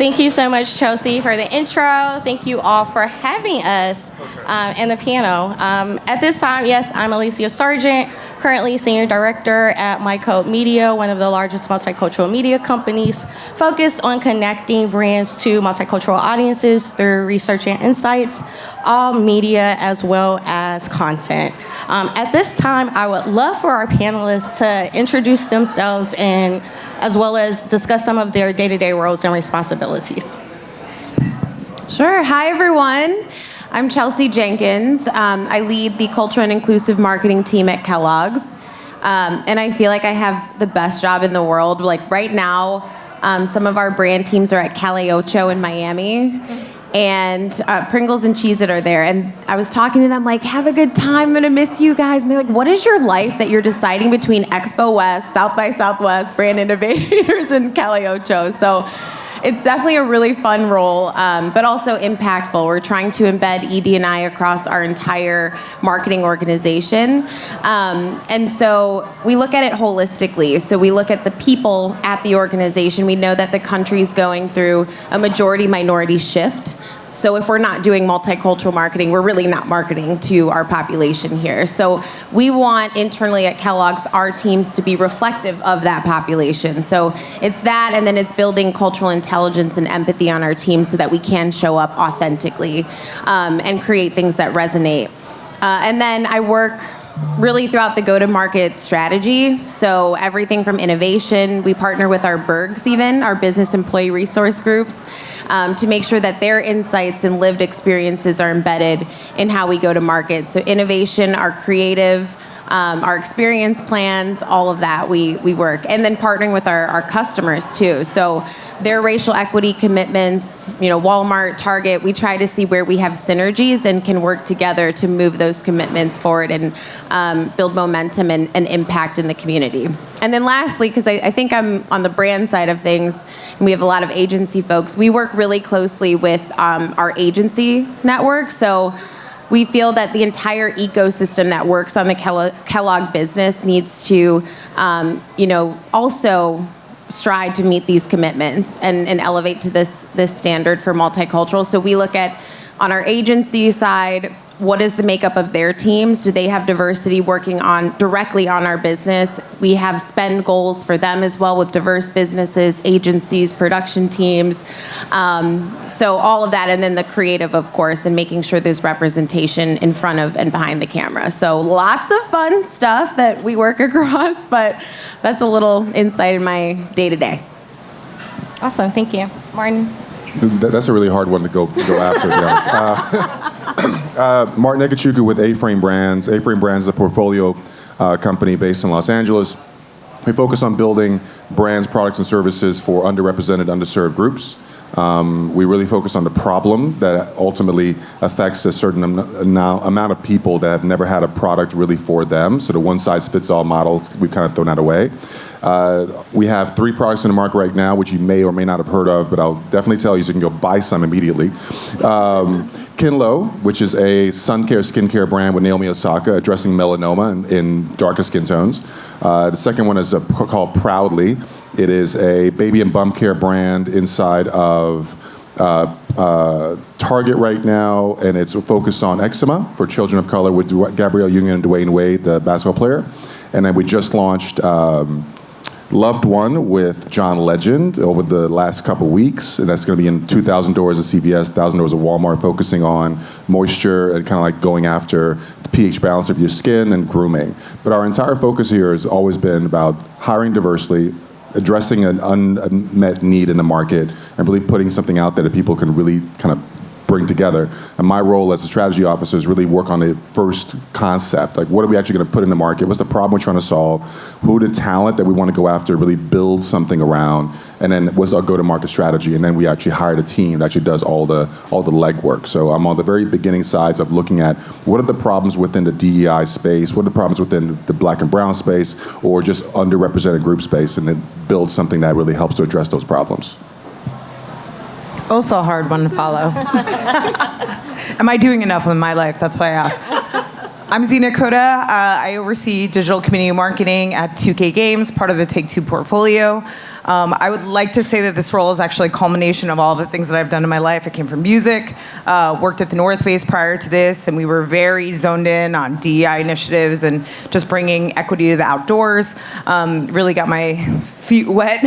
Thank you so much, Chelsea, for the intro. Thank you all for having us and the panel. At this time, yes, I'm Alysia Sargent, currently Senior Director at MyCode Media, one of the largest multicultural media companies, focused on connecting brands to multicultural audiences through research and insights, all media as well as content. At this time, I would love for our panelists to introduce themselves and as well as discuss some of their day-to-day roles and responsibilities. Sure. Hi, everyone. I'm Chelsea Jenkins. I lead the culture and inclusive marketing team at Kellogg's. And I feel like I have the best job in the world. Like right now, some of our brand teams are at Kellogg in Miami. And Pringles and Cheez-It are there. And I was talking to them like, have a good time, I'm gonna miss you guys. And they're like, what is your life that you're deciding between Expo West, South by Southwest, Brand Innovators, and Kellogg? So it's definitely a really fun role, but also impactful. We're trying to embed ED&I across our entire marketing organization. And so we look at it holistically. So we look at the people at the organization. We know that the country's going through a majority-minority shift. So if we're not doing multicultural marketing, we're really not marketing to our population here. So we want internally at Kellogg's our teams to be reflective of that population. So it's that, and then it's building cultural intelligence and empathy on our team so that we can show up authentically and create things that resonate. And then I work really throughout the go-to-market strategy. So everything from innovation, we partner with our BERGs even, our business employee resource groups, to make sure that their insights and lived experiences are embedded in how we go to market. So innovation, our creative, our experience plans, all of that we work. And then partnering with our customers too. So their racial equity commitments, Walmart, Target, we try to see where we have synergies and can work together to move those commitments forward and build momentum and impact in the community. And then lastly, because I think I'm on the brand side of things, and we have a lot of agency folks, we work really closely with our agency network. So we feel that the entire ecosystem that works on the Kellogg business needs to, also strive to meet these commitments and elevate to this standard for multicultural. So we look at, on our agency side, what is the makeup of their teams? Do they have diversity working directly on our business? We have spend goals for them as well with diverse businesses, agencies, production teams. So all of that, and then the creative, of course, and making sure there's representation in front of and behind the camera. So lots of fun stuff that we work across, but that's a little insight in my day-to-day. Awesome, thank you. Martin? That's a really hard one to go after, to be honest. Martin Ekechukwu with A-Frame Brands. A-Frame Brands is a portfolio company based in Los Angeles. We focus on building brands, products, and services for underrepresented, underserved groups. We really focus on the problem that ultimately affects a certain amount of people that have never had a product really for them. So the one-size-fits-all model, we've kind of thrown that away. We have 3 products in the market right now, which you may or may not have heard of, but I'll definitely tell you so you can go buy some immediately. Kinlo, which is a sun care, skincare brand with Naomi Osaka, addressing melanoma in darker skin tones. The second one is called Proudly. It is a baby and bum care brand inside of Target right now, and it's focused on eczema for children of color with Gabrielle Union and Dwayne Wade, the basketball player. And then we just launched Loved One with John Legend over the last couple weeks, and that's going to be in 2,000 doors of CVS, 1,000 doors of Walmart, focusing on moisture and kind of like going after the pH balance of your skin and grooming. But our entire focus here has always been about hiring diversely, addressing an unmet need in the market, and really putting something out there that people can really kind of bring together. And my role as a strategy officer is really work on the first concept. Like, what are we actually going to put in the market? What's the problem we're trying to solve? Who are the talent that we want to go after, really build something around? And then what's our go-to-market strategy? And then we actually hired a team that actually does all the legwork. So I'm on the very beginning sides of looking at what are the problems within the DEI space, what are the problems within the black and brown space, or just underrepresented group space, and then build something that really helps to address those problems. Also a hard one to follow. Am I doing enough with my life? That's why I ask. I'm Zeena Koda. I oversee digital community marketing at 2K Games, part of the Take-Two portfolio. I would like to say that this role is actually a culmination of all the things that I've done in my life. I came from music, worked at the North Face prior to this, and we were very zoned in on DE&I initiatives and just bringing equity to the outdoors. Really got my feet wet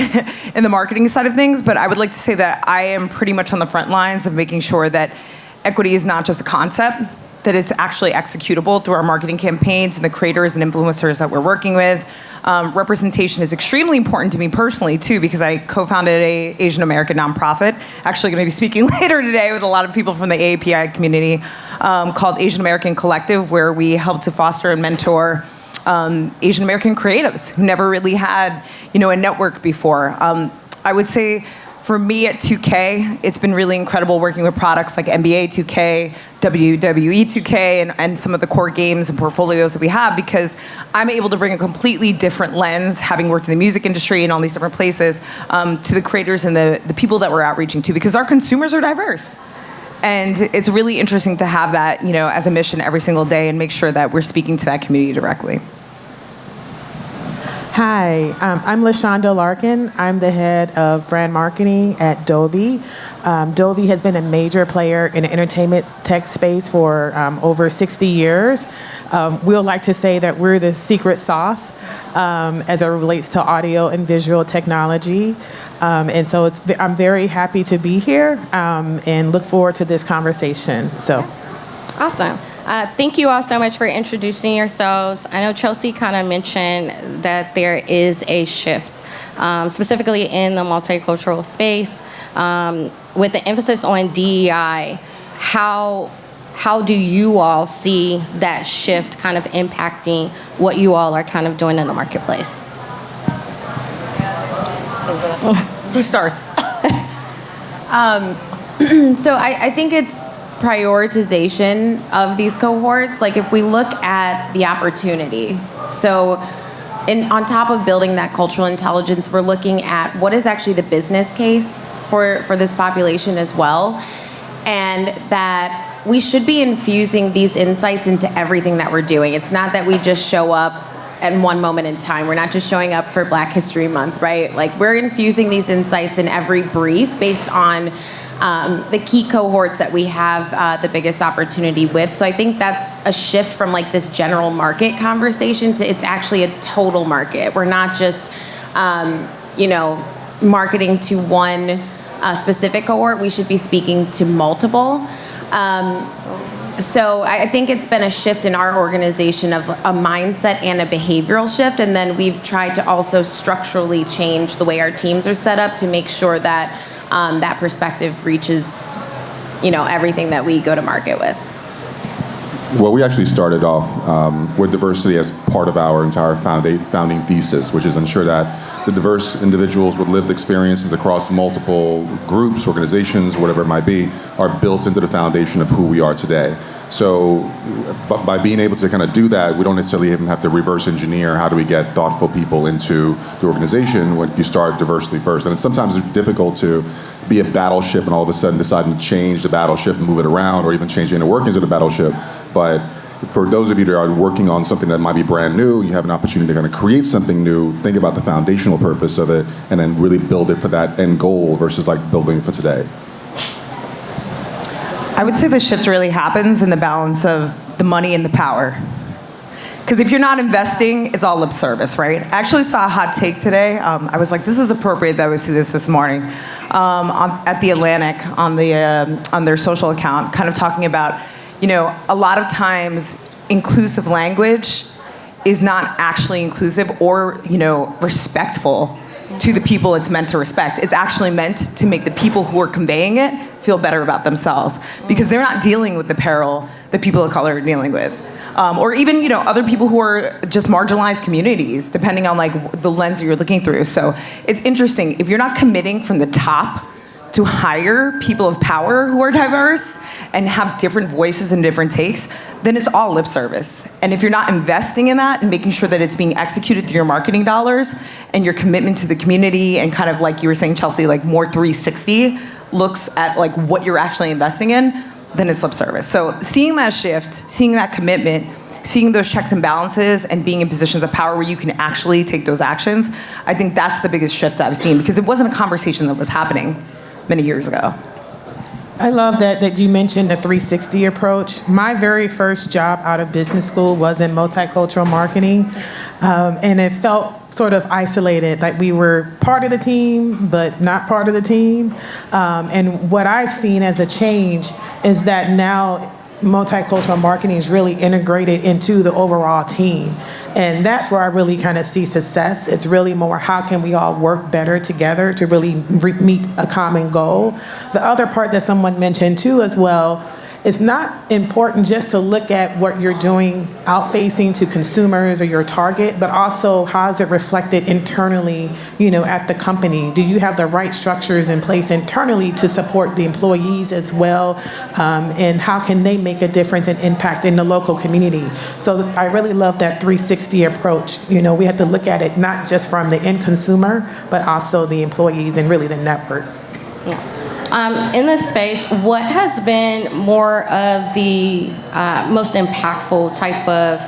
in the marketing side of things, but I would like to say that I am pretty much on the front lines of making sure that equity is not just a concept, that it's actually executable through our marketing campaigns and the creators and influencers that we're working with. Representation is extremely important to me personally, too, because I co-founded a Asian American nonprofit, actually going to be speaking later today with a lot of people from the AAPI community, called Asian American Collective, where we help to foster and mentor Asian American creatives who never really had, a network before. I would say for me at 2K, it's been really incredible working with products like NBA 2K, WWE 2K, and some of the core games and portfolios that we have, because I'm able to bring a completely different lens, having worked in the music industry and all these different places, to the creators and the people that we're outreaching to, because our consumers are diverse. And it's really interesting to have that, as a mission every single day and make sure that we're speaking to that community directly. Hi, I'm Leshawnda Larkin. I'm the head of brand marketing at Dolby. Dolby has been a major player in the entertainment tech space for over 60 years. We'll like to say that we're the secret sauce as it relates to audio and visual technology. And so I'm very happy to be here and look forward to this conversation. So, Awesome. Thank you all so much for introducing yourselves. I know Chelsea kind of mentioned that there is a shift, specifically in the multicultural space, with the emphasis on DEI. How do you all see that shift kind of impacting what you all are kind of doing in the marketplace? Who starts? So I think it's prioritization of these cohorts. Like if we look at the opportunity, so on top of building that cultural intelligence, we're looking at what is actually the business case for this population as well, and that we should be infusing these insights into everything that we're doing. It's not that we just show up at one moment in time. We're not just showing up for Black History Month, right? Like we're infusing these insights in every brief based on the key cohorts that we have the biggest opportunity with. So I think that's a shift from like this general market conversation to it's actually a total market. We're not just, marketing to one specific cohort. We should be speaking to multiple. So I think it's been a shift in our organization of a mindset and a behavioral shift. And then we've tried to also structurally change the way our teams are set up to make sure that that perspective reaches, everything that we go to market with. Well, we actually started off with diversity as part of our entire founding thesis, which is ensure that the diverse individuals with lived experiences across multiple groups, organizations, whatever it might be, are built into the foundation of who we are today. So by being able to kind of do that, we don't necessarily even have to reverse engineer how do we get thoughtful people into the organization when you start diversity first. And it's sometimes difficult to be a battleship and all of a sudden deciding to change the battleship and move it around, or even change the inner workings of the battleship. But for those of you that are working on something that might be brand new, you have an opportunity to kind of create something new, think about the foundational purpose of it, and then really build it for that end goal versus like building for today. I would say the shift really happens in the balance of the money and the power. Because if you're not investing, it's all lip service, right? I actually saw a hot take today. I was like, this is appropriate that we see this morning at The Atlantic on their social account, kind of talking about, a lot of times inclusive language is not actually inclusive or, respectful to the people it's meant to respect. It's actually meant to make the people who are conveying it feel better about themselves, because they're not dealing with the peril that people of color are dealing with. Or even, other people who are just marginalized communities, depending on like the lens that you're looking through. So it's interesting, if you're not committing from the top to hire people of power who are diverse and have different voices and different takes, then it's all lip service. And if you're not investing in that and making sure that it's being executed through your marketing dollars and your commitment to the community and kind of like you were saying, Chelsea, like more 360 looks at like what you're actually investing in, then it's lip service. So seeing that shift, seeing that commitment, seeing those checks and balances and being in positions of power where you can actually take those actions, I think that's the biggest shift that I've seen, because it wasn't a conversation that was happening many years ago. I love that you mentioned the 360 approach. My very first job out of business school was in multicultural marketing, and it felt sort of isolated, like we were part of the team, but not part of the team. And what I've seen as a change is that now multicultural marketing is really integrated into the overall team. And that's where I really kind of see success. It's really more how can we all work better together to really meet a common goal. The other part that someone mentioned too as well, it's not important just to look at what you're doing out-facing to consumers or your target, but also how is it reflected internally, at the company? Do you have the right structures in place internally to support the employees as well? And how can they make a difference and impact in the local community? So I really love that 360 approach. We have to look at it not just from the end consumer, but also the employees and really the network. Yeah. In this space, what has been more of the most impactful type of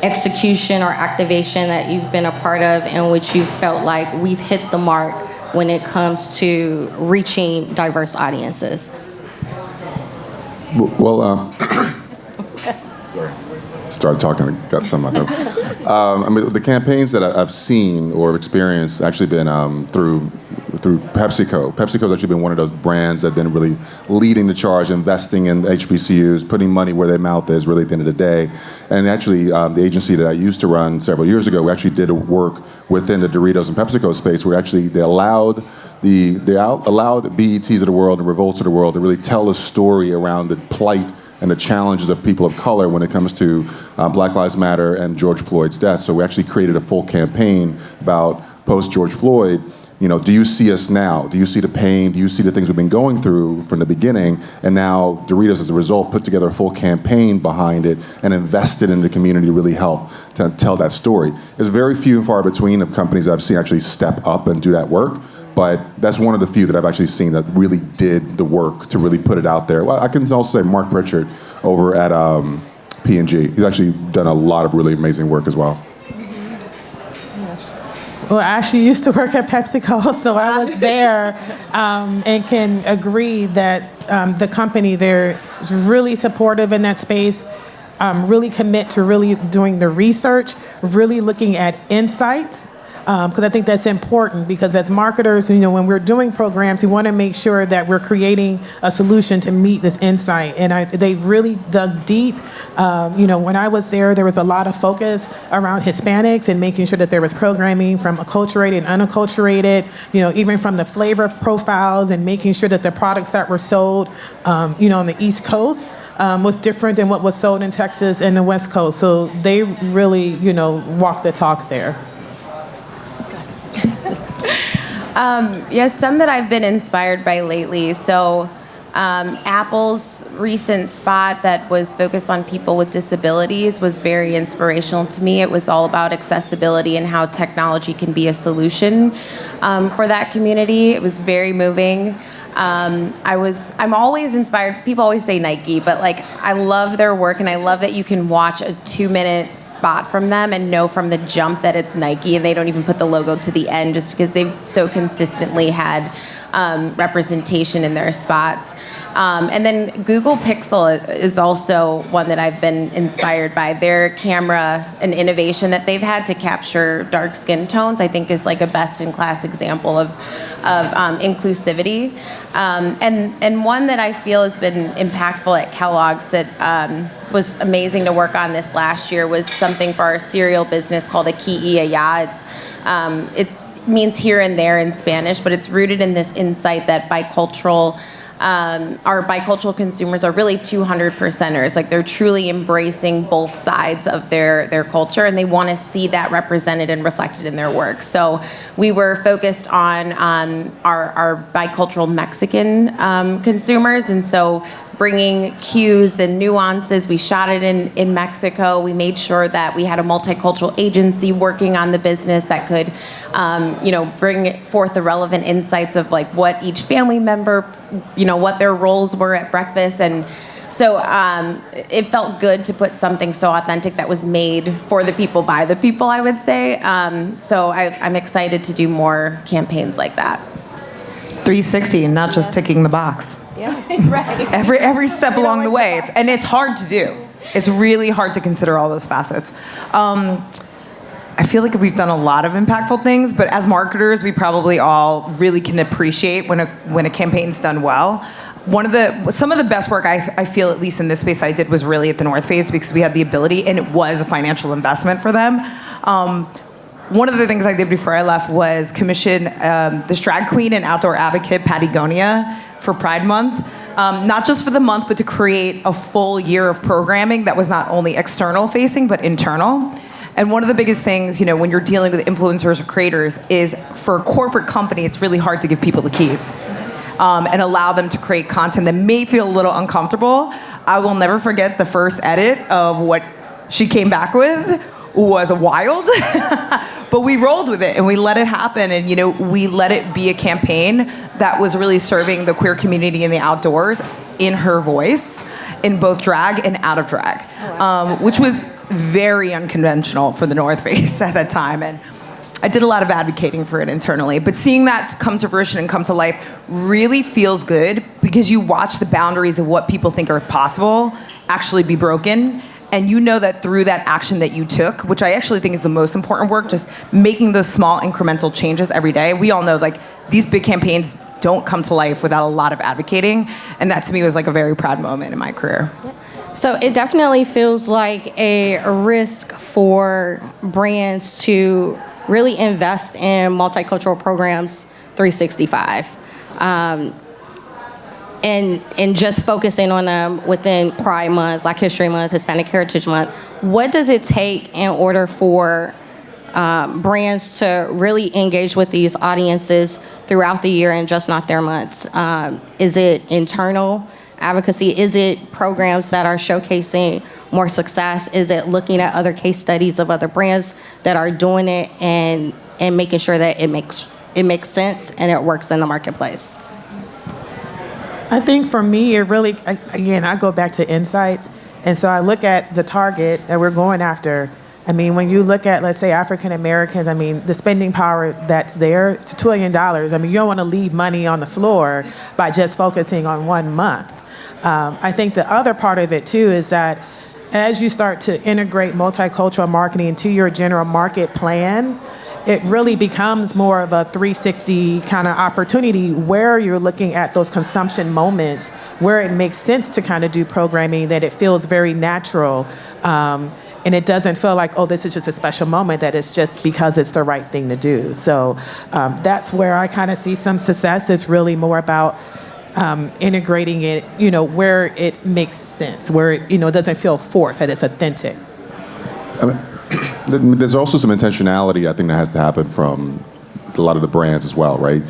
execution or activation that you've been a part of in which you felt like we've hit the mark when it comes to reaching diverse audiences? Well, start talking, got some of them. The campaigns that I've seen or experienced actually been through PepsiCo. PepsiCo's actually been one of those brands that have been really leading the charge, investing in HBCUs, putting money where their mouth is really at the end of the day. And actually, the agency that I used to run several years ago, we actually did a work within the Doritos and PepsiCo space where actually they allowed allowed BETs of the world and Revolts of the world to really tell a story around the plight and the challenges of people of color when it comes to Black Lives Matter and George Floyd's death. So we actually created a full campaign about post-George Floyd. Do you see us now? Do you see the pain? Do you see the things we've been going through from the beginning? And now Doritos, as a result, put together a full campaign behind it and invested in the community to really help to tell that story. There's very few and far between of companies I've seen actually step up and do that work. But that's one of the few that I've actually seen that really did the work to really put it out there. Well, I can also say Mark Pritchard over at P&G. He's actually done a lot of really amazing work as well. Well, I actually used to work at PepsiCo, so I was there and can agree that the company there is really supportive in that space, really commit to really doing the research, really looking at insights. Because I think that's important, because as marketers, when we're doing programs, we want to make sure that we're creating a solution to meet this insight. And they really dug deep. When I was there was a lot of focus around Hispanics and making sure that there was programming from acculturated and unacculturated, even from the flavor profiles and making sure that the products that were sold, on the East Coast was different than what was sold in Texas and the West Coast. So they really, walked the talk there. Yes, some that I've been inspired by lately. So Apple's recent spot that was focused on people with disabilities was very inspirational to me. It was all about accessibility and how technology can be a solution for that community. It was very moving. I'm always inspired. People always say Nike, but I love their work, and I love that you can watch a 2-minute spot from them and know from the jump that it's Nike, and they don't even put the logo to the end just because they've so consistently had representation in their spots. And then Google Pixel is also one that I've been inspired by. Their camera and innovation that they've had to capture dark skin tones, I think, is a best-in-class example of inclusivity. And one that I feel has been impactful at Kellogg's that was amazing to work on this last year was something for our cereal business called a Ki'iaya. It means here and there in Spanish, but it's rooted in this insight that our bicultural consumers are really 200%ers. They're truly embracing both sides of their culture, and they want to see that represented and reflected in their work. So we were focused on our bicultural Mexican consumers, and so bringing cues and nuances. We shot it in Mexico. We made sure that we had a multicultural agency working on the business that could, bring forth the relevant insights of what each family member, what their roles were at breakfast. And So it felt good to put something so authentic that was made for the people, by the people, I would say. So I'm excited to do more campaigns like that. 360 and not just ticking the box. Yeah, right. Every step along the way. And it's hard to do. It's really hard to consider all those facets. I feel like we've done a lot of impactful things, but as marketers, we probably all really can appreciate when a campaign's done well. Some of the best work I feel, at least in this space, I did was really at the North Face, because we had the ability, and it was a financial investment for them. One of the things I did before I left was commission this drag queen and outdoor advocate, Patagonia, for Pride Month. Not just for the month, but to create a full year of programming that was not only external facing, but internal. And one of the biggest things, when you're dealing with influencers or creators, is for a corporate company, it's really hard to give people the keys and allow them to create content that may feel a little uncomfortable. I will never forget the first edit of what she came back with was wild, but we rolled with it and we let it happen, and we let it be a campaign that was really serving the queer community in the outdoors in her voice, in both drag and out of drag, which was very unconventional for the North Face at that time. And I did a lot of advocating for it internally, but seeing that come to fruition and come to life really feels good, because you watch the boundaries of what people think are possible actually be broken. And that through that action that you took, which I actually think is the most important work, just making those small incremental changes every day. We all know these big campaigns don't come to life without a lot of advocating. And that to me was a very proud moment in my career. So it definitely feels like a risk for brands to really invest in multicultural programs 365. And just focusing on them within Pride Month, Black History Month, Hispanic Heritage Month. What does it take in order for brands to really engage with these audiences throughout the year and just not their months? Is it internal advocacy? Is it programs that are showcasing more success? Is it looking at other case studies of other brands that are doing it and making sure that it makes sense and it works in the marketplace? I think for me, it really, again, I go back to insights. And so I look at the target that we're going after. I mean, when you look at, let's say, African Americans, I mean, the spending power that's there, it's $1 trillion. I mean, you don't want to leave money on the floor by just focusing on 1 month. I think the other part of it, too, is that as you start to integrate multicultural marketing into your general market plan, it really becomes more of a 360 kind of opportunity where you're looking at those consumption moments where it makes sense to kind of do programming, that it feels very natural. And it doesn't feel like, oh, this is just a special moment, that it's just because it's the right thing to do. So that's where I kind of see some success. It's really more about integrating it, where it makes sense, where it, doesn't feel forced, that it's authentic. There's also some intentionality, I think, that has to happen from a lot of the brands as well, right?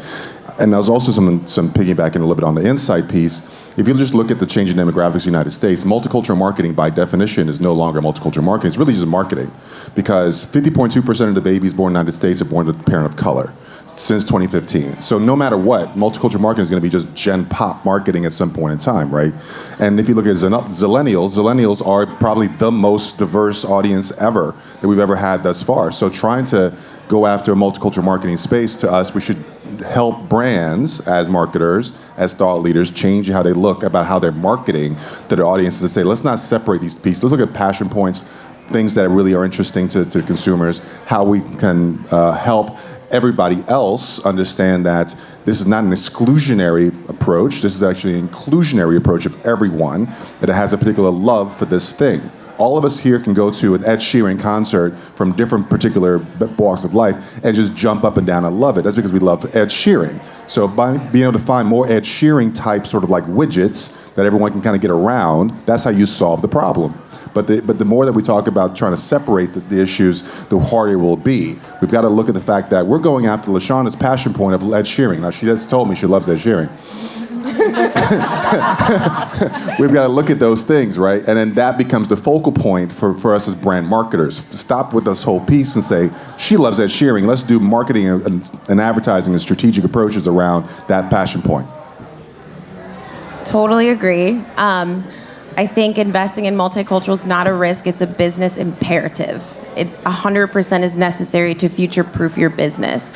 And there's also some piggybacking a little bit on the insight piece. If you just look at the changing demographics of the United States, multicultural marketing by definition is no longer multicultural marketing. It's really just marketing, because 50.2% of the babies born in the United States are born to a parent of color since 2015. So no matter what, multicultural marketing is going to be just gen pop marketing at some point in time, right? And if you look at Zillennials are probably the most diverse audience ever that we've ever had thus far. So trying to go after a multicultural marketing space, to us, we should help brands as marketers, as thought leaders, change how they look about how they're marketing to their audiences, to say, let's not separate these pieces. Let's look at passion points, things that really are interesting to consumers, how we can help everybody else understand that this is not an exclusionary approach. This is actually an inclusionary approach of everyone, that it has a particular love for this thing. All of us here can go to an Ed Sheeran concert from different particular walks of life and just jump up and down and love it. That's because we love Ed Sheeran. So by being able to find more Ed Sheeran type sort of like widgets that everyone can kind of get around, that's how you solve the problem. But the more that we talk about trying to separate the issues, the harder it will be. We've got to look at the fact that we're going after Leshawnda's passion point of Ed Sheeran. Now, she just told me she loves Ed Sheeran. We've got to look at those things, right? And then that becomes the focal point for us as brand marketers. Stop with this whole piece and say, she loves Ed Sheeran. Let's do marketing and advertising and strategic approaches around that passion point. Totally agree. I think investing in multicultural is not a risk, it's a business imperative. It 100% is necessary to future-proof your business.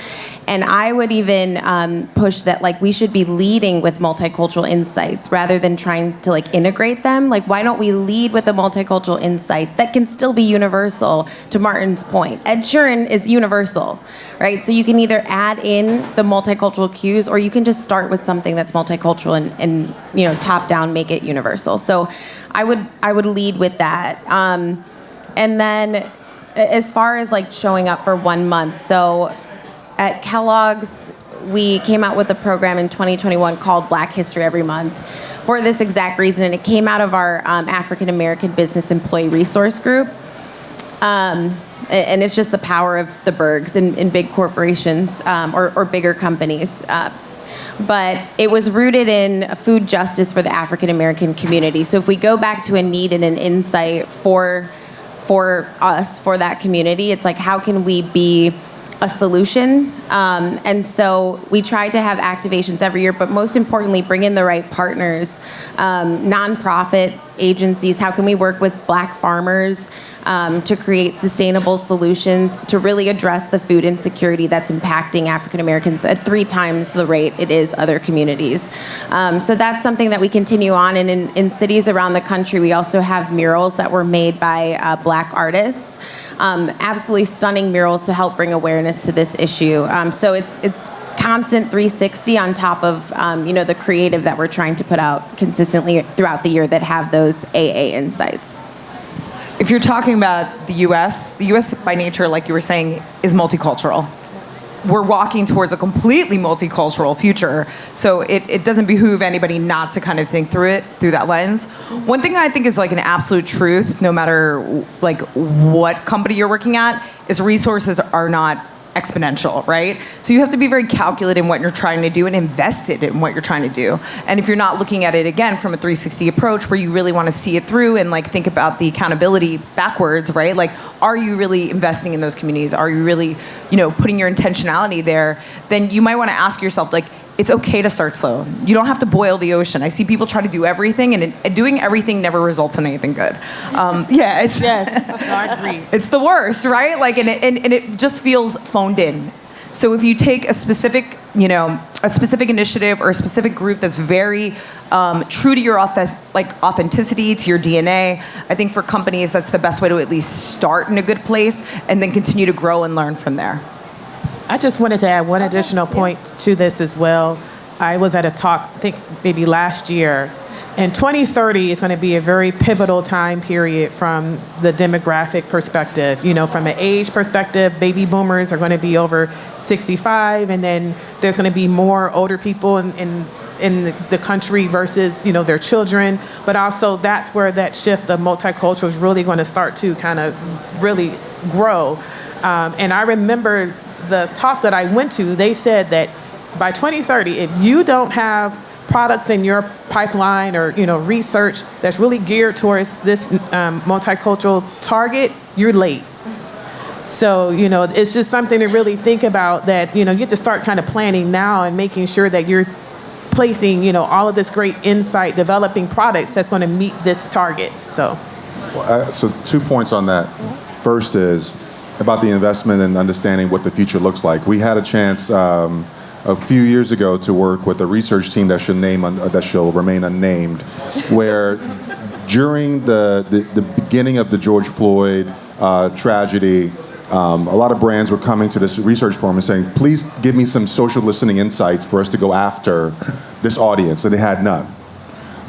And I would even push that we should be leading with multicultural insights rather than trying to integrate them. Why don't we lead with a multicultural insight that can still be universal, to Martin's point. Ed Sheeran is universal, right? So you can either add in the multicultural cues, or you can just start with something that's multicultural and top down make it universal. So I would lead with that. And then as far as showing up for 1 month, so at Kellogg's, we came out with a program in 2021 called Black History Every Month for this exact reason, and it came out of our African American Business Employee Resource Group. And it's just the power of the Bergs in big corporations or bigger companies. But it was rooted in food justice for the African American community. So if we go back to a need and an insight for us, for that community, it's how can we be a solution? And so we try to have activations every year, but most importantly, bring in the right partners, nonprofit agencies. How can we work with Black farmers to create sustainable solutions to really address the food insecurity that's impacting African Americans at 3 times the rate it is other communities. So that's something that we continue on. And in cities around the country, we also have murals that were made by Black artists. Absolutely stunning murals to help bring awareness to this issue. So it's constant 360 on top of the creative that we're trying to put out consistently throughout the year that have those AA insights. If you're talking about the U.S. by nature, like you were saying, is multicultural. We're walking towards a completely multicultural future, so it doesn't behoove anybody not to kind of think through it through that lens. One thing I think is an absolute truth, no matter what company you're working at, is resources are not exponential, right? So you have to be very calculated in what you're trying to do and invested in what you're trying to do. And if you're not looking at it again from a 360 approach where you really want to see it through and think about the accountability backwards, right? Are you really investing in those communities? Are you really, putting your intentionality there? Then you might want to ask yourself, it's okay to start slow. You don't have to boil the ocean. I see people try to do everything, and doing everything never results in anything good. Yes, I agree. It's the worst, right? And it just feels phoned in. So if you take a specific initiative or a specific group that's very true to your authenticity, to your DNA, I think for companies that's the best way to at least start in a good place and then continue to grow and learn from there. I just wanted to add one additional point to this as well. I was at a talk, I think maybe last year, and 2030 is going to be a very pivotal time period from the demographic perspective. From an age perspective, baby boomers are going to be over 65, and then there's going to be more older people in the country versus, their children. But also that's where that shift of multicultural is really going to start to kind of really grow. And I remember the talk that I went to, they said that by 2030, if you don't have products in your pipeline or research that's really geared towards this multicultural target, you're late. So it's just something to really think about, that you have to start kind of planning now and making sure that you're placing all of this great insight, developing products that's going to meet this target. So 2 points on that. First is about the investment and understanding what the future looks like. We had a chance a few years ago to work with a research team that shall remain unnamed, where during the beginning of the George Floyd tragedy, a lot of brands were coming to this research forum and saying, please give me some social listening insights for us to go after this audience, and they had none.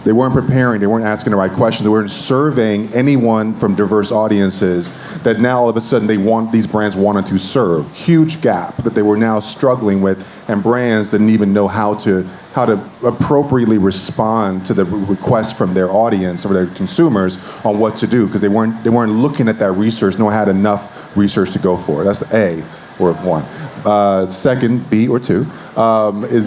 They weren't preparing, they weren't asking the right questions, they weren't surveying anyone from diverse audiences that now all of a sudden these brands wanted to serve. Huge gap that they were now struggling with, and brands didn't even know how to appropriately respond to the requests from their audience or their consumers on what to do, because they weren't looking at that research, nor had enough research to go for. That's A, or one. Second, B or two, is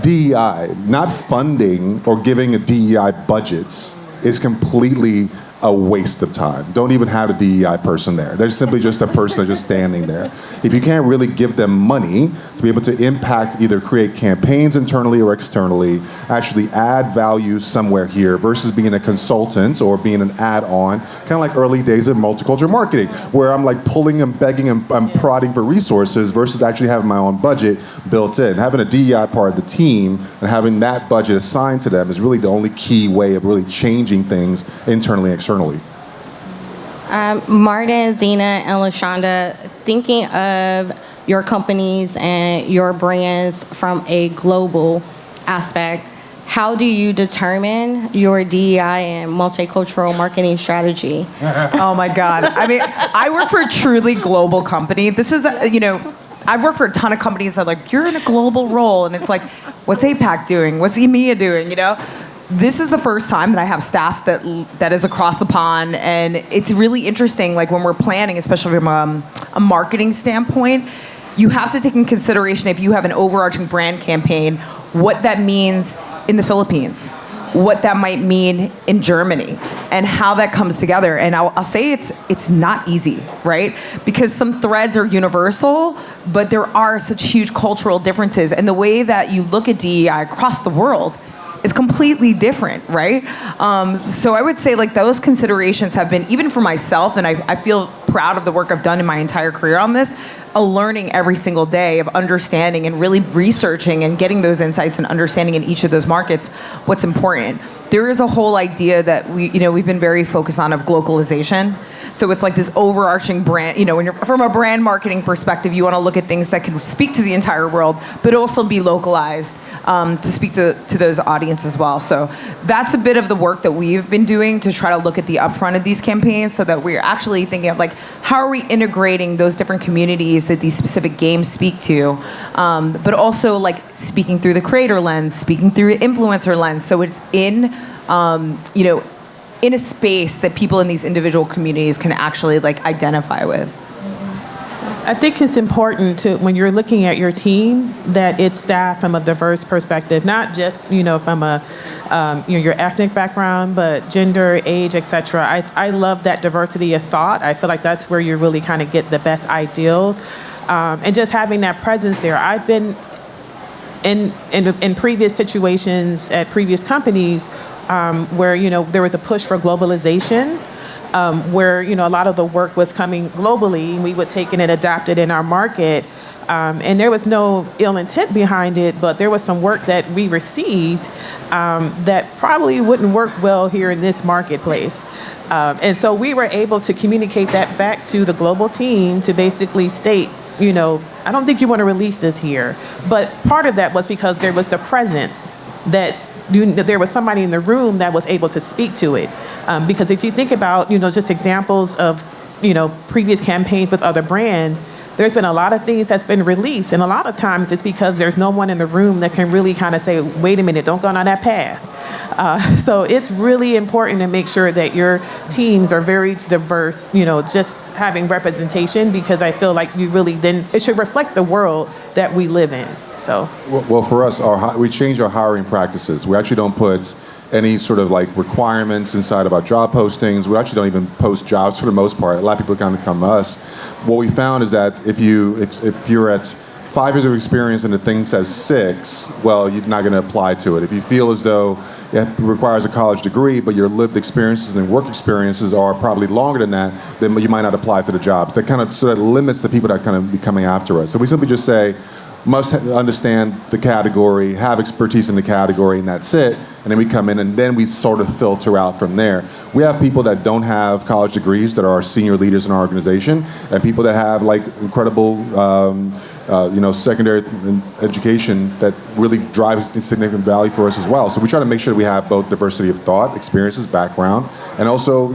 DEI. Not funding or giving a DEI budgets is completely a waste of time. Don't even have a DEI person there. They're simply just a person that's just standing there. If you can't really give them money to be able to impact, either create campaigns internally or externally, actually add value somewhere here versus being a consultant or being an add-on, kind of like early days of multicultural marketing, where I'm like pulling and begging and I'm prodding for resources versus actually having my own budget built in. Having a DEI part of the team and having that budget assigned to them is really the only key way of really changing things internally and externally. Martin, Zeena, and Leshawnda, thinking of your companies and your brands from a global aspect, how do you determine your DEI and multicultural marketing strategy? Oh my God. I mean, I work for a truly global company. This is, I've worked for a ton of companies that are like, you're in a global role. And it's like, what's APAC doing? What's EMEA doing? This is the first time that I have staff that is across the pond, and it's really interesting. Like when we're planning, especially from a marketing standpoint, you have to take in consideration if you have an overarching brand campaign, what that means in the Philippines, what that might mean in Germany, and how that comes together. And I'll say it's not easy, right? Because some threads are universal, but there are such huge cultural differences, and the way that you look at DEI across the world is completely different, right? So I would say like those considerations have been, even for myself, and I feel proud of the work I've done in my entire career on this, a learning every single day of understanding and really researching and getting those insights and understanding in each of those markets what's important. There is a whole idea that we've been very focused on of globalization. So it's like this overarching brand, when you're from a brand marketing perspective, you want to look at things that can speak to the entire world, but also be localized to speak to those audiences as well. So that's a bit of the work that we've been doing to try to look at the upfront of these campaigns so that we're actually thinking of like, how are we integrating those different communities that these specific games speak to, but also like speaking through the creator lens, speaking through the influencer lens. So it's in a space that people in these individual communities can actually like identify with. I think it's important to, when you're looking at your team, that it's staffed from a diverse perspective, not just from a your ethnic background, but gender, age, etc. I love that diversity of thought. I feel like that's where you really kind of get the best ideals, and just having that presence there. I've been in previous situations at previous companies where there was a push for globalization. Where a lot of the work was coming globally, and we would take it and adapt it in our market, and there was no ill intent behind it, but there was some work that we received that probably wouldn't work well here in this marketplace, and so we were able to communicate that back to the global team to basically state, I don't think you want to release this here, but part of that was because there was the presence that there was somebody in the room that was able to speak to it. Because if you think about, just examples of, previous campaigns with other brands, there's been a lot of things that's been released. And a lot of times it's because there's no one in the room that can really kind of say, wait a minute, don't go down that path. So it's really important to make sure that your teams are very diverse, just having representation, because I feel like it should reflect the world that we live in. So, well, for us, we change our hiring practices. We actually don't put any sort of like requirements inside of our job postings. We actually don't even post jobs for the most part. A lot of people kind of come to us. What we found is that if you're at 5 years of experience and the thing says 6, well, you're not going to apply to it. If you feel as though it requires a college degree, but your lived experiences and work experiences are probably longer than that, then you might not apply to the job. So that limits the people that kind of be coming after us. So we simply just say, must understand the category, have expertise in the category, and that's it. And then we come in, and then we sort of filter out from there. We have people that don't have college degrees that are our senior leaders in our organization, and people that have like incredible, secondary education that really drives significant value for us as well. So we try to make sure that we have both diversity of thought, experiences, background, and also,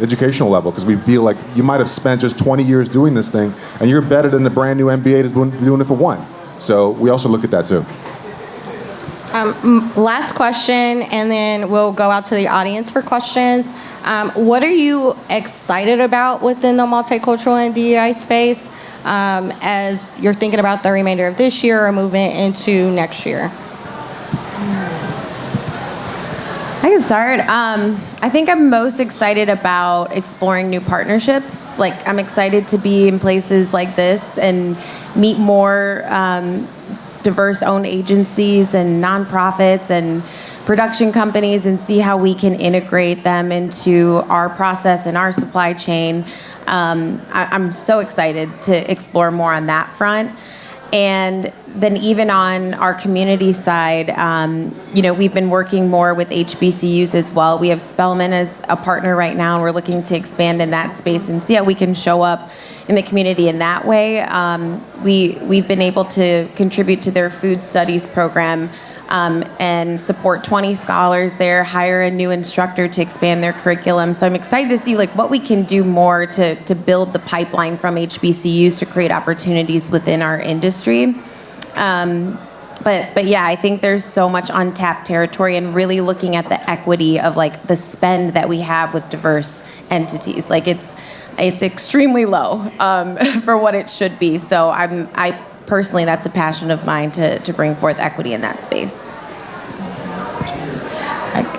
educational level, because we feel like you might have spent just 20 years doing this thing, and you're better than the brand new MBA that's been doing it for 1. So we also look at that too. Last question, and then we'll go out to the audience for questions. What are you excited about within the multicultural and DEI space as you're thinking about the remainder of this year or moving into next year? I can start. I think I'm most excited about exploring new partnerships. Like, I'm excited to be in places like this and meet more diverse-owned agencies and nonprofits and production companies and see how we can integrate them into our process and our supply chain. I'm so excited to explore more on that front. And then even on our community side, we've been working more with HBCUs as well. We have Spelman as a partner right now, and we're looking to expand in that space and see how we can show up in the community in that way. We've been able to contribute to their food studies program and support 20 scholars there, hire a new instructor to expand their curriculum. So I'm excited to see what we can do more to build the pipeline from HBCUs to create opportunities within our industry. But yeah, I think there's so much untapped territory and really looking at the equity of the spend that we have with diverse entities. It's extremely low for what it should be. So I personally, that's a passion of mine to bring forth equity in that space.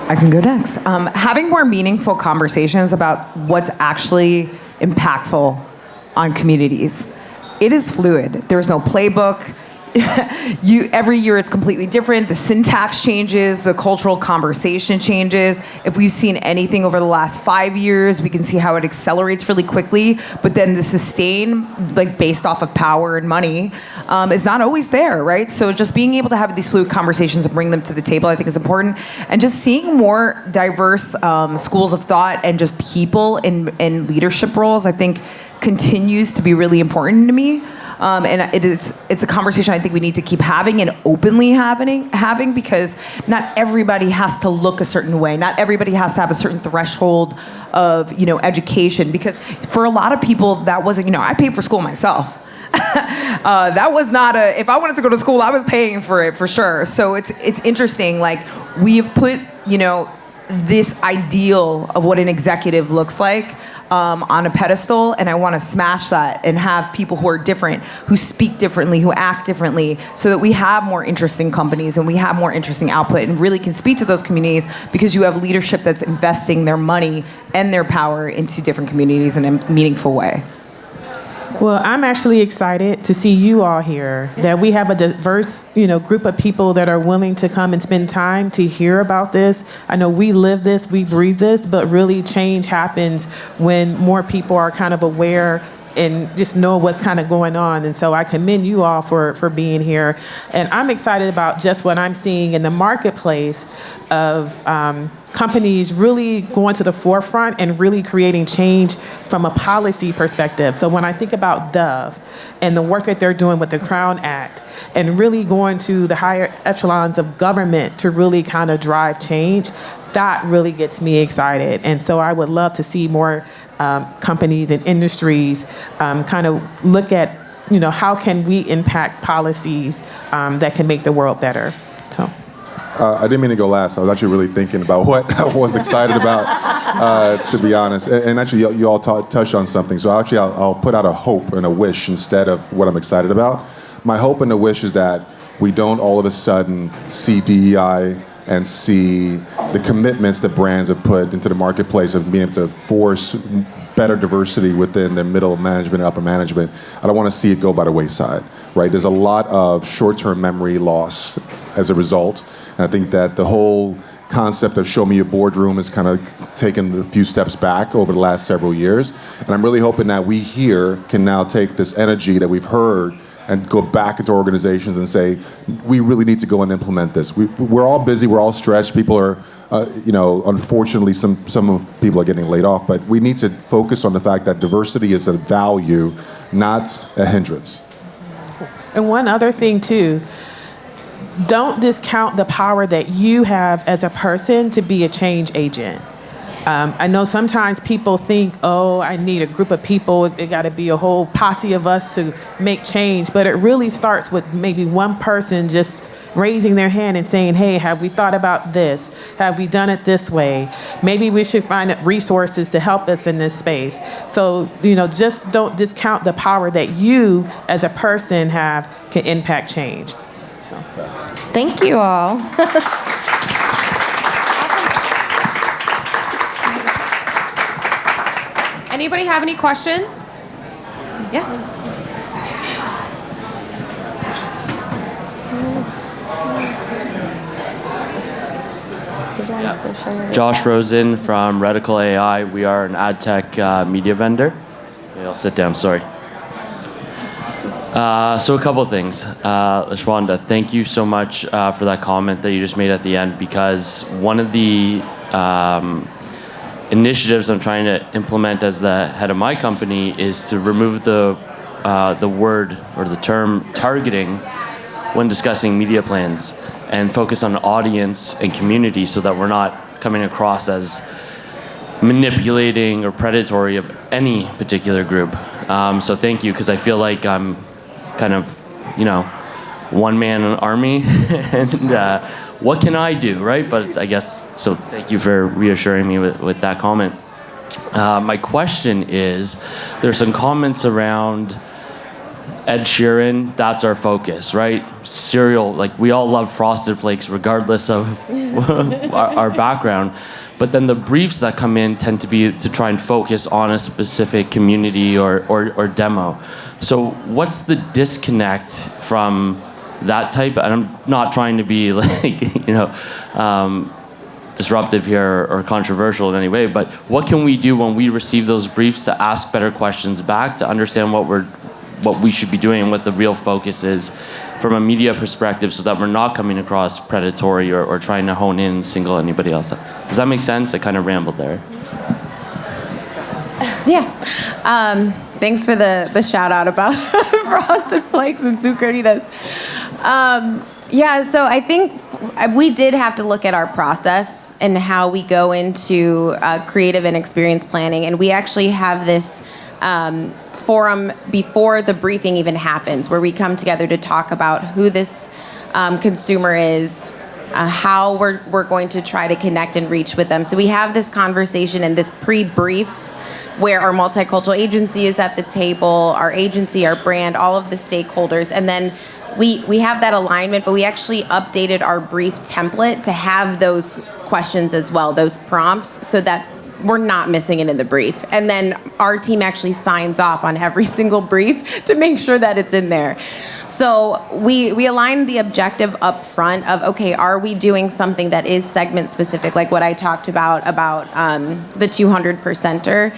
I can go next. Having more meaningful conversations about what's actually impactful on communities. It is fluid. There's no playbook. Every year it's completely different. The syntax changes, the cultural conversation changes. If we've seen anything over the last 5 years, we can see how it accelerates really quickly. But then the sustain, based off of power and money, is not always there, right? So just being able to have these fluid conversations and bring them to the table, I think, is important. And just seeing more diverse schools of thought and just people in leadership roles, I think, continues to be really important to me. And it's a conversation I think we need to keep having and openly having because not everybody has to look a certain way. Not everybody has to have a certain threshold of education, because for a lot of people that wasn't, I paid for school myself. That was not if I wanted to go to school, I was paying for it for sure. So it's interesting. We have put this ideal of what an executive looks like on a pedestal, and I want to smash that and have people who are different, who speak differently, who act differently, so that we have more interesting companies and we have more interesting output and really can speak to those communities, because you have leadership that's investing their money and their power into different communities in a meaningful way. Well, I'm actually excited to see you all here, that we have a diverse, group of people that are willing to come and spend time to hear about this. I know we live this, we breathe this, but really change happens when more people are kind of aware and just know what's kind of going on. And so I commend you all for being here. And I'm excited about just what I'm seeing in the marketplace of companies really going to the forefront and really creating change from a policy perspective. So when I think about Dove and the work that they're doing with the Crown Act and really going to the higher echelons of government to really kind of drive change, that really gets me excited. And so I would love to see more companies and industries kind of look at, how can we impact policies that can make the world better. So. I didn't mean to go last. I was actually really thinking about what I was excited about, to be honest. And actually, you all touched on something. So I'll put out a hope and a wish instead of what I'm excited about. My hope and the wish is that we don't all of a sudden see DEI and see the commitments that brands have put into the marketplace of being able to force better diversity within the middle management and upper management. I don't want to see it go by the wayside, right? There's a lot of short-term memory loss as a result. And I think that the whole concept of show me your boardroom has kind of taken a few steps back over the last several years. And I'm really hoping that we here can now take this energy that we've heard and go back into organizations and say, we really need to go and implement this. We're all busy, we're all stretched. People are, unfortunately, some of people are getting laid off, but we need to focus on the fact that diversity is a value, not a hindrance. And one other thing too, don't discount the power that you have as a person to be a change agent. I know sometimes people think, I need a group of people, it got to be a whole posse of us to make change, but it really starts with maybe one person just raising their hand and saying, hey, have we thought about this? Have we done it this way? Maybe we should find resources to help us in this space. So, just don't discount the power that you as a person can impact change. So. Thank you all. Anybody have any questions? Yeah. Josh Rosen from Reticle AI. We are an ad tech media vendor. Okay, I'll sit down, sorry. So a couple of things. Leshawnda, thank you so much for that comment that you just made at the end, because one of the initiatives I'm trying to implement as the head of my company is to remove the word or the term targeting when discussing media plans and focus on audience and community so that we're not coming across as manipulating or predatory of any particular group. So thank you, because I feel like I'm kind of, one man army and what can I do, right? But I guess, so thank you for reassuring me with that comment. My question is, there's some comments around Ed Sheeran, that's our focus, right? Cereal, like we all love Frosted Flakes regardless of our background. But then the briefs that come in tend to be to try and focus on a specific community or demo. So what's the disconnect from that type? And I'm not trying to be like, disruptive here or controversial in any way, but what can we do when we receive those briefs to ask better questions back, to understand what we should be doing and what the real focus is from a media perspective, so that we're not coming across predatory or trying to hone in and single anybody else out? Does that make sense? I kind of rambled there. Yeah. Thanks for the shout out about Frosted Flakes and Sucaritas. Yeah, so I think we did have to look at our process and how we go into creative and experience planning. And we actually have this forum before the briefing even happens, where we come together to talk about who this consumer is, how we're going to try to connect and reach with them. So we have this conversation and this pre-brief where our multicultural agency is at the table, our agency, our brand, all of the stakeholders, and then we have that alignment, but we actually updated our brief template to have those questions as well, those prompts, so that we're not missing it in the brief. And then our team actually signs off on every single brief to make sure that it's in there. So we aligned the objective up front of, okay, are we doing something that is segment specific, like what I talked about the 200%er.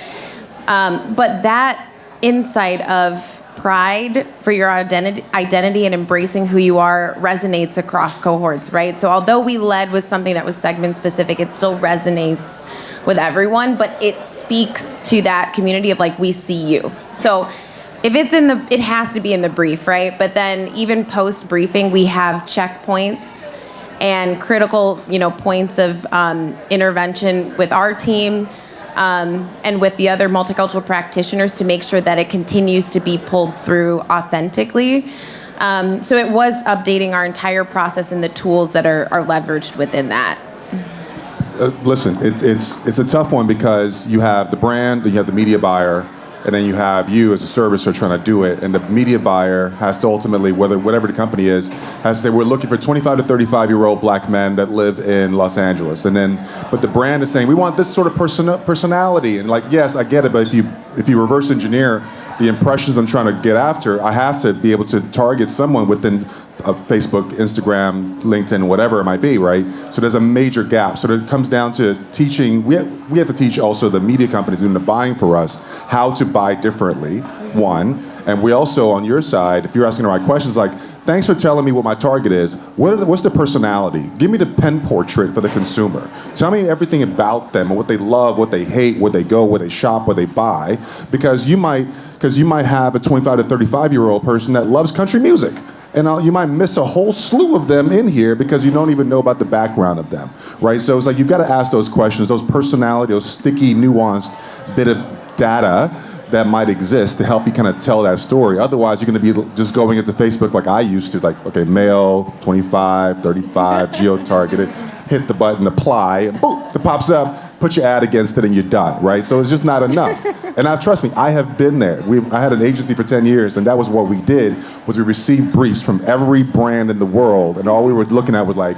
But that insight of pride for your identity and embracing who you are resonates across cohorts, right? So although we led with something that was segment specific, it still resonates with everyone, but it speaks to that community of like, we see you. So if it's it has to be in the brief, right? But then even post briefing, we have checkpoints and critical, points of intervention with our team and with the other multicultural practitioners to make sure that it continues to be pulled through authentically. So it was updating our entire process and the tools that are leveraged within that. Listen, it's a tough one, because you have the brand, then you have the media buyer, and then you have you as a servicer trying to do it, and the media buyer has to ultimately, whatever the company is, has to say, we're looking for 25 to 35-year-old black men that live in Los Angeles. But the brand is saying, we want this sort of personality. And like, yes, I get it, but if you reverse engineer the impressions I'm trying to get after, I have to be able to target someone within Facebook, Instagram, LinkedIn, whatever it might be, right? So there's a major gap. So it comes down to teaching. We have to teach also the media companies doing the buying for us how to buy differently, one. And we also, on your side, if you're asking the right questions, like, thanks for telling me what my target is. What's the personality? Give me the pen portrait for the consumer. Tell me everything about them and what they love, what they hate, where they go, where they shop, where they buy. Because you might have a 25 to 35-year-old person that loves country music. And you might miss a whole slew of them in here because you don't even know about the background of them, right? So it's like you've got to ask those questions, those personality, those sticky, nuanced bit of data that might exist to help you kind of tell that story. Otherwise, you're going to be just going into Facebook like I used to, like, okay, male, 25, 35, geo-targeted, hit the button, apply, and boom, it pops up. Put your ad against it and you're done, right? So it's just not enough. And now, trust me, I have been there. I had an agency for 10 years, and that was what we did, was we received briefs from every brand in the world, and all we were looking at was like,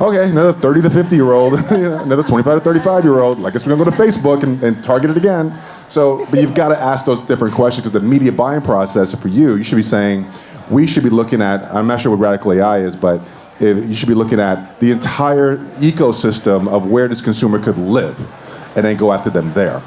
okay, another 30 to 50-year-old, another 25 to 35-year-old, I guess we're gonna go to Facebook and target it again. So, but you've got to ask those different questions because the media buying process for you should be saying, we should be looking at, I'm not sure what radical AI is, but you should be looking at the entire ecosystem of where this consumer could live and then go after them there.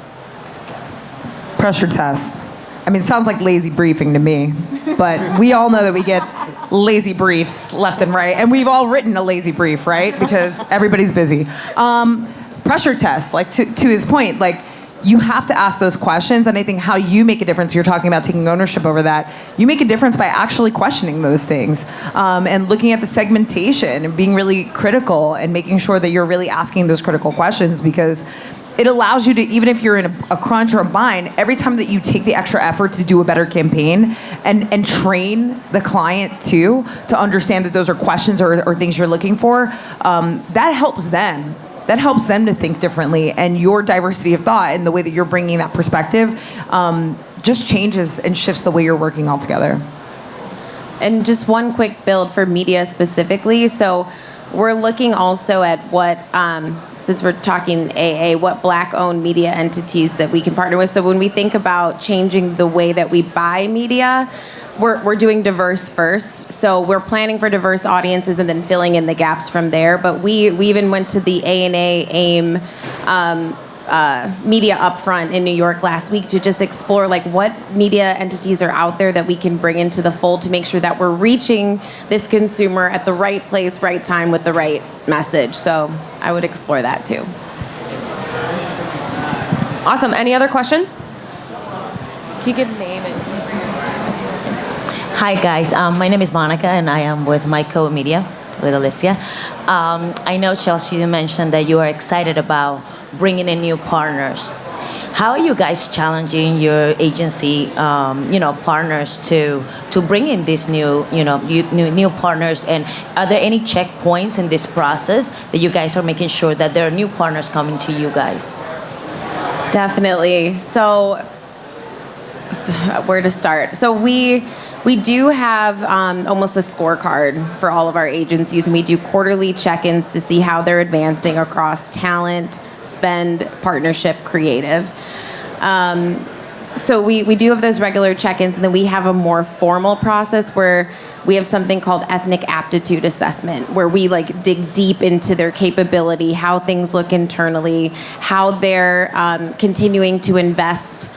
Pressure test. I mean, it sounds like lazy briefing to me, but we all know that we get lazy briefs left and right, and we've all written a lazy brief, right? Because everybody's busy. Pressure test, like to his point, like you have to ask those questions, and I think how you make a difference, you're talking about taking ownership over that, you make a difference by actually questioning those things, and looking at the segmentation and being really critical and making sure that you're really asking those critical questions, because it allows you to, even if you're in a crunch or a bind, every time that you take the extra effort to do a better campaign and train the client too, to understand that those are questions or things you're looking for, that helps them. That helps them to think differently, and your diversity of thought and the way that you're bringing that perspective just changes and shifts the way you're working altogether. And just one quick build for media specifically. So we're looking also at what, since we're talking AA, what Black-owned media entities that we can partner with. So when we think about changing the way that we buy media, we're doing diverse first. So we're planning for diverse audiences and then filling in the gaps from there. But we even went to the ANA AIM media upfront in New York last week to just explore like what media entities are out there that we can bring into the fold to make sure that we're reaching this consumer at the right place, right time with the right message. So I would explore that too. Awesome. Any other questions? Can you give a name and... Hi guys, my name is Monica and I am with Multicultural Media with Alysia. I know, Chelsea, you mentioned that you are excited about bringing in new partners. How are you guys challenging your agency, partners to bring in these new partners? And are there any checkpoints in this process that you guys are making sure that there are new partners coming to you guys? Definitely. So where to start? So we do have almost a scorecard for all of our agencies, and we do quarterly check-ins to see how they're advancing across talent, spend, partnership, creative. So we do have those regular check-ins, and then we have a more formal process where we have something called ethnic aptitude assessment, where we like dig deep into their capability, how things look internally, how they're continuing to invest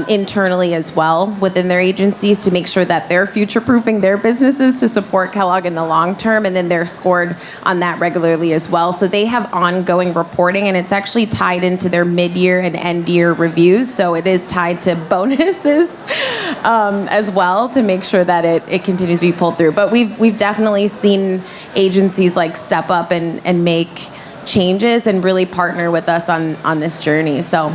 internally as well within their agencies to make sure that they're future-proofing their businesses to support Kellogg in the long term, and then they're scored on that regularly as well. So they have ongoing reporting, and it's actually tied into their mid-year and end-year reviews, so it is tied to bonuses as well to make sure that it continues to be pulled through. But we've definitely seen agencies like step up and make changes and really partner with us on this journey. So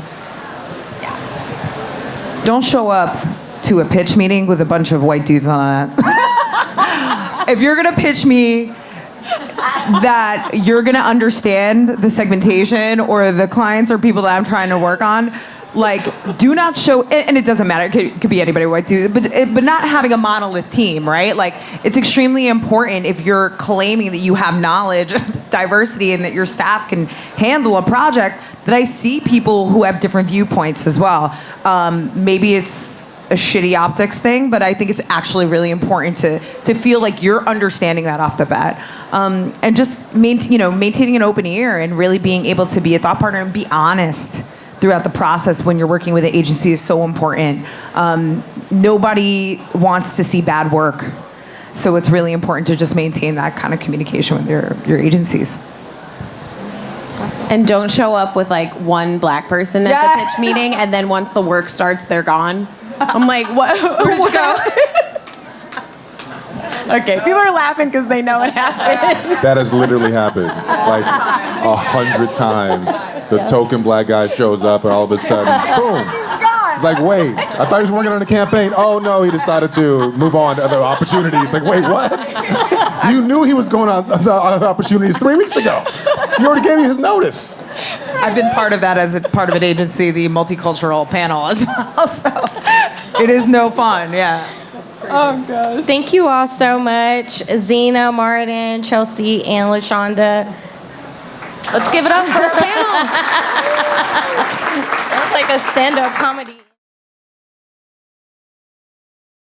Don't show up to a pitch meeting with a bunch of white dudes on it. If you're gonna pitch me that you're gonna understand the segmentation or the clients or people that I'm trying to work on, like, do not show, and it doesn't matter, it could be anybody, white dude, but not having a monolith team, right? Like, it's extremely important if you're claiming that you have knowledge, diversity, and that your staff can handle a project, that I see people who have different viewpoints as well. Maybe it's a shitty optics thing, but I think it's actually really important to feel like you're understanding that off the bat. And just maintaining an open ear and really being able to be a thought partner and be honest throughout the process when you're working with an agency is so important. Nobody wants to see bad work. So it's really important to just maintain that kind of communication with your agencies. And don't show up with like one Black person at the pitch meeting, and then once the work starts, they're gone. I'm like, what? Where'd you go? Okay, people are laughing because they know it happened. That has literally happened like 100 times. The token Black guy shows up, and all of a sudden, boom. It's like, wait, I thought he was working on a campaign. Oh no, he decided to move on to other opportunities. Like, wait, what? You knew he was going on other opportunities 3 weeks ago. You already gave me his notice. I've been part of that as a part of an agency, the Multicultural panel as well. So it is no fun, yeah. Oh, gosh. Thank you all so much. Zeena, Martin, Chelsea, and Leshawnda. Let's give it up for our panel. That's like a stand-up comedy.